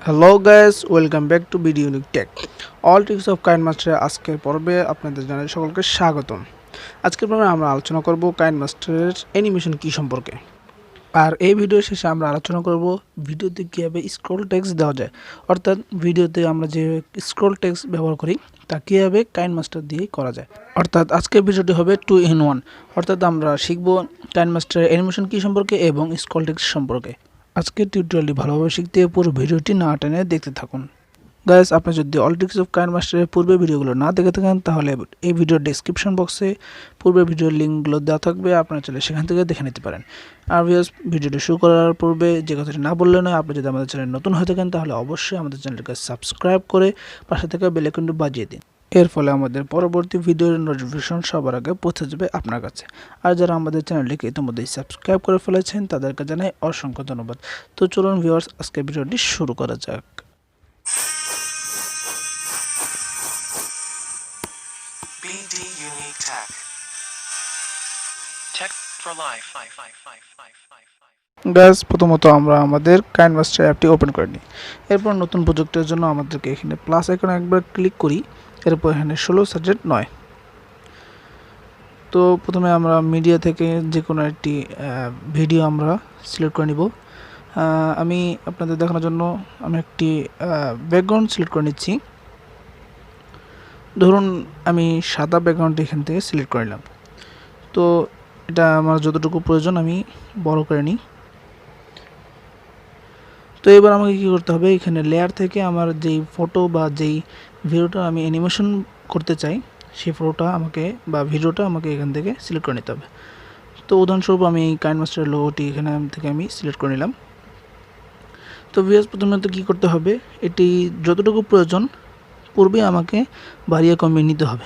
Hello guys, welcome back to video unique tech. All tricks of কাইনমাস্টারের আজকের পর্বে আপনাদের জানাই সকলকে স্বাগতম। আজকের পর্বে আমরা আলোচনা করব কাইনমাস্টারের অ্যানিমেশন কী সম্পর্কে। আর এই ভিডিও শেষে আমরা আলোচনা করব ভিডিওতে কীভাবে স্ক্রল টেক্সট দেওয়া যায়, অর্থাৎ ভিডিওতে আমরা যে স্ক্রল টেক্সট ব্যবহার করি তা কীভাবে কাইনমাস্টার দিয়েই করা যায়। অর্থাৎ আজকের ভিডিওটি হবে 2 in 1, অর্থাৎ আমরা শিখব কাইনমাস্টারের অ্যানিমেশন কী সম্পর্কে এবং স্ক্রল টেক্সট সম্পর্কে। আজকের টিউটোরিয়ালটি ভালোভাবে শিখতে পুরো ভিডিওটি না টেনে দেখতে থাকুন। গাইস, আপনি যদি অল ট্রিক্স অফ কাইনমাস্টারের পূর্বের ভিডিওগুলো না দেখে থাকেন তাহলে এই ভিডিওর ডেসক্রিপশন বক্সে পূর্বের ভিডিওর লিঙ্কগুলো দেওয়া থাকবে, আপনারা চলে সেখান থেকে দেখে নিতে পারেন। আর ভিডিওটি শুরু করার পূর্বে যে কথাটি না বললে নয়, আপনি যদি আমাদের চ্যানেল নতুন হয়ে থাকেন তাহলে অবশ্যই আমাদের চ্যানেলটিকে সাবস্ক্রাইব করে পাশে থেকে বেল আইকনটি বাজিয়ে দিন। এর ফলে আমাদের পরবর্তী ভিডিওর নোটিফিকেশন সবার আগে পৌঁছে যাবে আপনার কাছে। আর যারা আমাদের চ্যানেলটিকে ইতিমধ্যেই সাবস্ক্রাইব করে ফেলেছেন তাদেরকে জানাই অসংখ্য ধন্যবাদ। তো চলুন ভিউয়ার্স, আজকে ভিডিওটি শুরু করা যাক। BD Unique Tech. Tech for life. Guys, প্রথমত আমরা আমাদের কাইনমাস্টার অ্যাপটি ওপেন করে নিই। এরপর নতুন প্রজেক্টের জন্য আমাদেরকে এখানে প্লাস আইকনে একবার ক্লিক করি। এরপর এখানে 16 সাবজেক্ট 9। তো প্রথমে আমরা মিডিয়া থেকে যে কোনো একটি ভিডিও আমরা সিলেক্ট করে নিব। আমি আপনাদের দেখানোর জন্য আমি একটি ব্যাকগ্রাউন্ড সিলেক্ট করে নিচ্ছি। ধরুন আমি সাদা ব্যাকগ্রাউন্ড এখান থেকে সিলেক্ট করে নিলাম। তো এটা আমার যতটুকু প্রয়োজন আমি বড় করে নিই। তো এবার আমাকে কী করতে হবে, এখানে লেয়ার থেকে আমার যেই ফটো বা যেই ভিডিওটা আমি অ্যানিমেশন করতে চাই সেই ফটোটা আমাকে বা ভিডিওটা আমাকে এখান থেকে সিলেক্ট করে নিতে হবে। তো উদাহরণস্বরূপ আমি এই কাইনমাস্টারের লোগোটি এখানে থেকে আমি সিলেক্ট করে নিলাম। তো প্রথমত কী করতে হবে, এটি যতটুকু প্রয়োজন পূর্বে আমাকে বাড়িয়ে কমিয়ে নিতে হবে।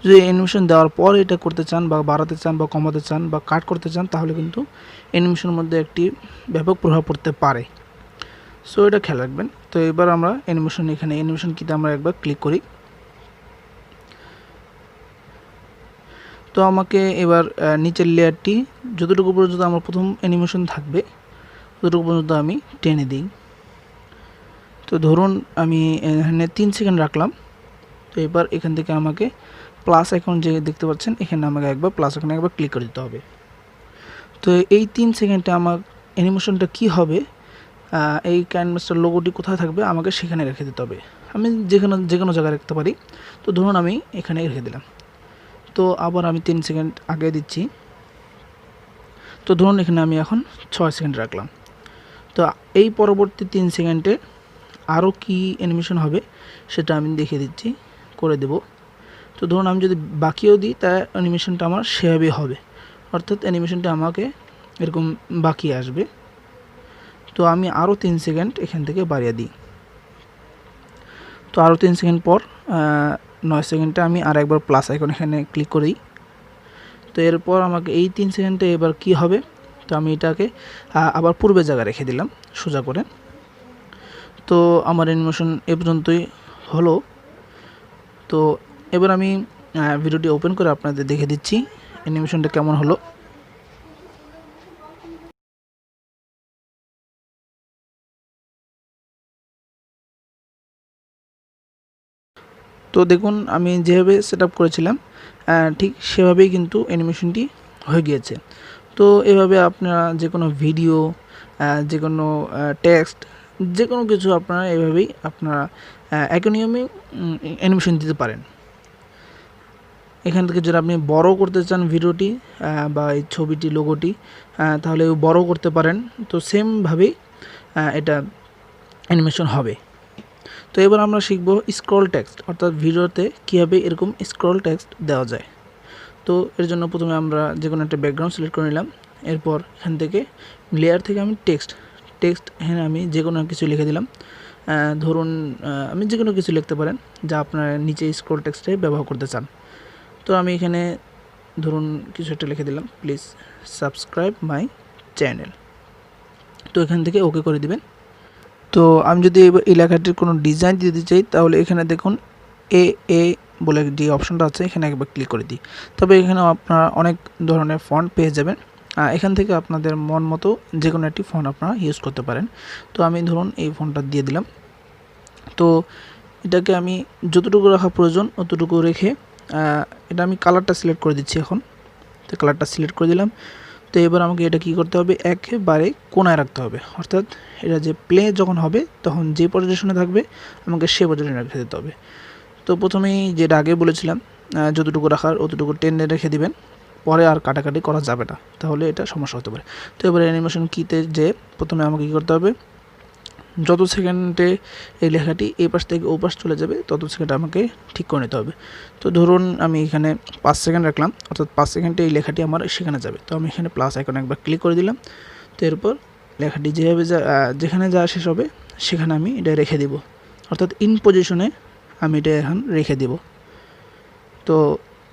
যদি অ্যানিমেশন দেওয়ার পর এটা করতে চান বা বাড়াতে চান বা কমাতে চান বা কাট করতে চান তাহলে কিন্তু অ্যানিমেশনের মধ্যে একটি ব্যাপক প্রভাব পড়তে পারে। সো এটা খেয়াল রাখবেন। তো এবার আমরা এখানে অ্যানিমেশন কিতে আমরা একবার ক্লিক করি। তো আমাকে এবার নিচের লেয়ারটি যতটুকু পর্যন্ত আমার প্রথম অ্যানিমেশন থাকবে ততটুকু পর্যন্ত আমি টেনে দিই। তো ধরুন আমি এখানে 3 সেকেন্ড রাখলাম। তো এবার এখান থেকে আমাকে প্লাস আইকন যে দেখতে পাচ্ছেন এখানে আমাকে একবার প্লাস আইকনে একবার ক্লিক করে দিতে হবে। তো এই 3 সেকেন্ডে আমার অ্যানিমেশনটা কি হবে, এই কাইনমাস্টার লোগোটি কোথায় থাকবে আমাকে সেখানে রেখে দিতে হবে। আমি যে কোনো জায়গায় রাখতে পারি। তো ধরুন আমি এখানে রেখে দিলাম। তো আবার আমি 3 সেকেন্ড আগে দিচ্ছি। তো ধরুন এখানে আমি এখন 6 সেকেন্ড রাখলাম। তো এই পরবর্তী 3 সেকেন্ডে আরও কি অ্যানিমেশন হবে সেটা আমি দেখিয়ে দিচ্ছি, করে দেব। তো ধরুন আমি যদি বাকিও দিই তা অ্যানিমেশনটা আমার সেভাবেই হবে, অর্থাৎ অ্যানিমেশনটা আমাকে এরকম বাকি আসবে। তো আমি আরও 3 সেকেন্ড এখান থেকে বাড়িয়ে দিই। তো আরও 3 সেকেন্ড পর 9 সেকেন্ডে আমি আর একবার প্লাস আইকন এখানে ক্লিক করি। তো এরপর আমাকে এই 3 সেকেন্ডে এবার কি হবে, তো আমি এটাকে আবার পূর্বের জায়গায় রেখে দিলাম সোজা করে। তো আমার অ্যানিমেশন এ পর্যন্তই হলো। তো এবার আমি ভিডিওটি ওপেন করে আপনাদের দেখে দিচ্ছি অ্যানিমেশনটা কেমন হলো। তো দেখুন আমি যেভাবে সেট আপ করেছিলাম ঠিক সেভাবেই কিন্তু অ্যানিমেশনটি হয়ে গিয়েছে। তো এভাবে আপনারা যে কোনো ভিডিও, যে কোনো টেক্সট, যে কোনো কিছু আপনারা এভাবেই আপনারা একই নিয়মে অ্যানিমেশন দিতে পারেন। এখান থেকে যদি আপনি বড় করতে চান ভিডিওটি বা এই ছবিটি লোগোটি তাহলে বড় করতে পারেন। তো সেমভাবেই এটা অ্যানিমেশন হবে। তো এবার আমরা শিখব স্ক্রল টেক্সট, অর্থাৎ ভিডিওতে কীভাবে এরকম স্ক্রল টেক্সট দেওয়া যায়। তো এর জন্য প্রথমে আমরা যে কোনো একটা ব্যাকগ্রাউন্ড সিলেক্ট করে নিলাম। এরপর এখান থেকে লেয়ার থেকে আমি টেক্সট এখানে আমি যে কোনো কিছু লিখে দিলাম। ধরুন আমি যে কোনো কিছু লিখতে পারেন যা আপনার নিচে স্ক্রল টেক্সটে ব্যবহার করতে চান। তো আমি এখানে ধরুন কিছু একটা লিখে দিলাম, প্লিজ সাবস্ক্রাইব মাই চ্যানেল। তো এখান থেকে ওকে করে দিবেন। তো আমি যদি এই লেখাটির কোনো ডিজাইন দিতে চাই তাহলে এখানে দেখুন এ বলে যে অপশনটা আছে এখানে একবার ক্লিক করে দিই। তবে এখানে আপনারা অনেক ধরনের ফন্ট পেয়ে যাবেন। এখান থেকে আপনাদের মন মতো যে কোনো একটি ফন্ট আপনারা ইউজ করতে পারেন। তো আমি ধরুন এই ফন্টটা দিয়ে দিলাম। তো এটাকে আমি যতটুকু রাখা প্রয়োজন অতটুকু রেখে এটা আমি কালারটা সিলেক্ট করে দিচ্ছি এখন। তো কালারটা সিলেক্ট করে দিলাম। তো এবার আমাকে এটা কী করতে হবে, একেবারে কোণায় রাখতে হবে, অর্থাৎ এটা যে প্লে যখন হবে তখন যে পজিশনে থাকবে আমাকে সে পজিশনে রেখে দিতে হবে। তো প্রথমেই যেটা আগে বলেছিলাম যতটুকু রাখার অতটুকু টেনে রেখে দিবেন, পরে আর কাটাকাটি করা যাবে না, তাহলে এটা সমস্যা হতে পারে। তো এবার অ্যানিমেশন কিতে যে প্রথমে আমাকে কী করতে হবে, যত সেকেন্ডে এই লেখাটি এই পাশ থেকে ও পাশ চলে যাবে তত সেকেন্ড আমাকে ঠিক করে নিতে হবে। তো ধরুন আমি এখানে 5 সেকেন্ড রাখলাম, অর্থাৎ 5 সেকেন্ডে এই লেখাটি আমার সেখানে যাবে। তো আমি এখানে প্লাস আইকনে একবার ক্লিক করে দিলাম। তো এরপর লেখাটি যেভাবে যেখানে যা শেষ হবে সেখানে আমি এটা রেখে দিব, অর্থাৎ ইন পজিশনে আমি এটা এখন রেখে দিব। তো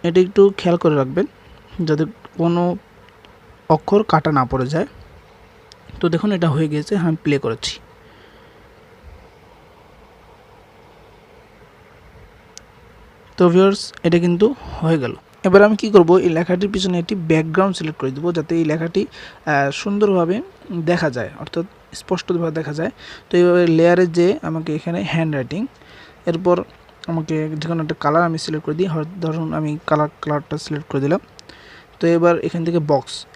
এটা একটু খেয়াল করে রাখবেন যাতে কোনো অক্ষর কাটা না পড়ে যায়। তো দেখুন এটা হয়ে গিয়েছে, আমি প্লে করেছি। তো ভিউয়ার্স এটা কিন্তু হয়ে গেল। এবার আমি কি করব, এই লেখাটির পিছনে একটি ব্যাকগ্রাউন্ড সিলেক্ট করে দেবো যাতে এই লেখাটি সুন্দরভাবে দেখা যায়, অর্থাৎ স্পষ্টভাবে দেখা যায়। তো এইভাবে লেয়ারে যে আমাকে এখানে হ্যান্ড রাইটিং, এরপর আমাকে যে কোনো একটা কালার আমি সিলেক্ট করে দিই, ধরুন আমি কালারটা সিলেক্ট করে দিলাম। তো এবার এখান থেকে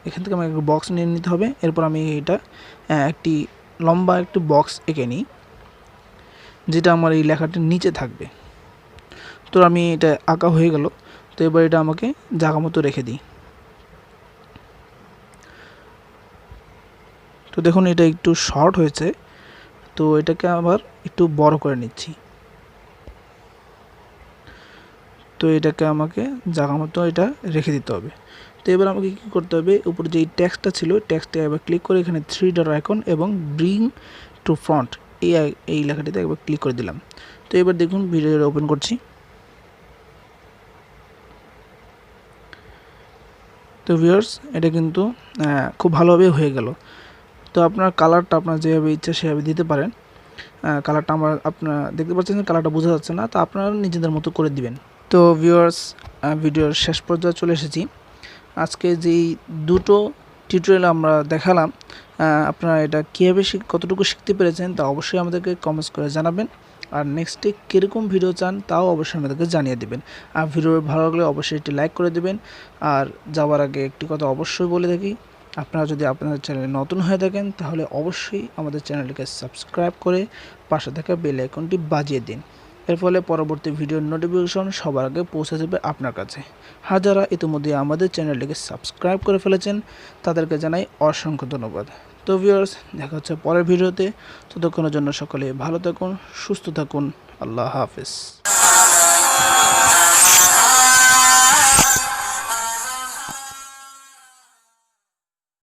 এখান থেকে আমাকে বক্স নিয়ে নিতে হবে। এরপর আমি এটা একটি লম্বা একটি বক্স এঁকে নিই যেটা আমার এই লেখাটির নিচে থাকবে। তো আমি এটা আঁকা হয়ে গেল। তো এবার এটা আমাকে জায়গা মতো রেখে দিই। তো দেখুন এটা একটু শর্ট হয়েছে, তো এটাকে আবার একটু বড় করে নিচ্ছি। তো এটাকে আমাকে জায়গা মতো এটা রেখে দিতে হবে। তো এবার আমাকে কী করতে হবে, উপরে যে টেক্সটটা ছিল টেক্সটে একবার ক্লিক করে এখানে 3 ডট আইকন এবং ব্রিং টু ফ্রন্ট এই লেখাটিতে একবার ক্লিক করে দিলাম। তো এবার দেখুন ভিডিওটা ওপেন করছি। তো ভিউয়ার্স এটা কিন্তু খুব ভালোভাবে হয়ে গেল। তো আপনার কালারটা আপনার যেভাবে ইচ্ছা সেভাবে দিতে পারেন। কালারটা আপনারা দেখতে পাচ্ছেন যে কালারটা বোঝা যাচ্ছে না, তো আপনারা নিজেদের মতো করে দিবেন। তো ভিউয়ার্স ভিডিওর শেষ পর্যায়ে চলে এসেছি। আজকে যেই দুটো টিউটোরিয়াল আমরা দেখালাম, আপনারা এটা কীভাবে কতটুকু শিখতে পেরেছেন তা অবশ্যই আমাদেরকে কমেন্টস করে জানাবেন। আর নেক্সটে কীরকম ভিডিও চান তাও অবশ্যই আমাদেরকে জানিয়ে দেবেন। আর ভিডিও ভালো লাগলে অবশ্যই একটি লাইক করে দেবেন। আর যাওয়ার আগে একটি কথা অবশ্যই বলে থাকি, আপনারা যদি আপনাদের চ্যানেলে নতুন হয়ে থাকেন তাহলে অবশ্যই আমাদের চ্যানেলটিকে সাবস্ক্রাইব করে পাশে থাকা বেল আইকনটি বাজিয়ে দিন। এর ফলে পরবর্তী ভিডিওর নোটিফিকেশন সবার আগে পৌঁছে যাবে আপনার কাছে। আর যারা ইতিমধ্যে আমাদের চ্যানেলটিকে সাবস্ক্রাইব করে ফেলেছেন তাদেরকে জানাই অসংখ্য ধন্যবাদ। তো ভিউয়ার্স দেখা হচ্ছে পরের ভিডিওতে। ততক্ষণের জন্য সকলে ভালো থাকুন, সুস্থ থাকুন। আল্লাহ হাফেজ।